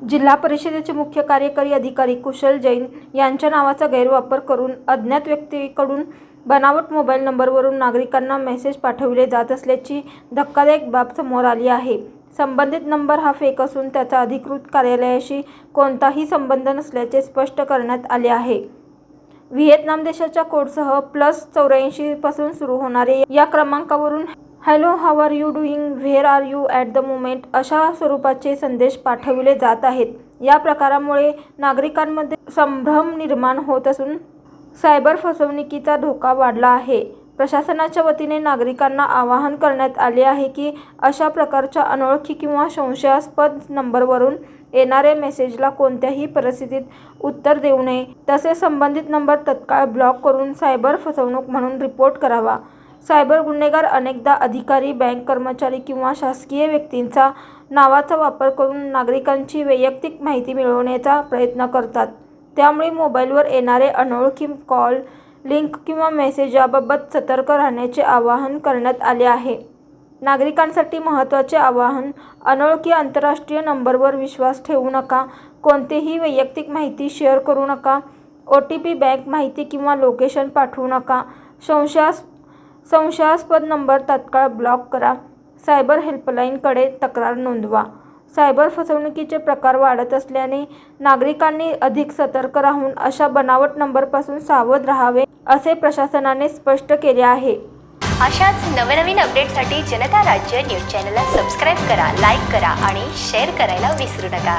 जिल्हा परिषदेचे मुख्य कार्यकारी अधिकारी कुशल जैन यांच्या नावाचा गैरवापर करून अज्ञात व्यक्तीकडून बनावट मोबाईल नंबरवरून नागरिकांना मेसेज पाठविले जात असल्याची धक्कादायक बाब समोर आली आहे। संबंधित नंबर हा फेक असून त्याचा अधिकृत कार्यालयाशी कोणताही संबंध नसल्याचे स्पष्ट करण्यात आले आहे। व्हिएतनाम देशाच्या कोडसह +84 पासून सुरू होणारे या क्रमांकावरून hello, how are you doing, where are you at the moment अशा स्वरूपाचे संदेश पाठविले जात आहेत। या प्रकारामुळे नागरिकांमध्ये संभ्रम निर्माण होत असून सायबर फसवणुकीचा धोका वाढला आहे। प्रशासनाच्या वतीने नागरिकांना आवाहन करण्यात आले आहे की अशा प्रकारच्या अनोळखी किंवा संशयास्पद नंबरवरून येणाऱ्या मेसेजला कोणत्याही परिस्थितीत उत्तर देऊ नये, तसेच संबंधित नंबर तत्काळ ब्लॉक करून सायबर फसवणूक म्हणून रिपोर्ट करावा। सायबर गुन्हेगार अनेकदा अधिकारी, बँक कर्मचारी किंवा शासकीय व्यक्तींचा नावाचा वापर करून नागरिकांची वैयक्तिक माहिती मिळवण्याचा प्रयत्न करतात। त्यामुळे मोबाईलवर येणारे अनोळखी कॉल, लिंक किंवा मेसेज याबाबत सतर्क राहण्याचे आवाहन करण्यात आले आहे। नागरिकांसाठी महत्त्वाचे आवाहन: अनोळखी आंतरराष्ट्रीय नंबरवर विश्वास ठेवू नका, कोणतीही वैयक्तिक माहिती शेअर करू नका, OTP, बँक माहिती किंवा लोकेशन पाठवू नका, संशयास्पद नंबर तात्काळ ब्लॉक करा, सायबर हेल्पलाईनकडे तक्रार नोंदवा। सायबर फसवणुकीचे प्रकार वाढत असल्याने नागरिकांनी अधिक सतर्क राहून अशा बनावट नंबरपासून सावध राहावे, असे प्रशासनाने स्पष्ट केले आहे। अशाच नवनवीन अपडेटसाठी जनता राज्य न्यूज चॅनलला सबस्क्राईब करा, लाईक करा आणि शेअर करायला विसरू नका।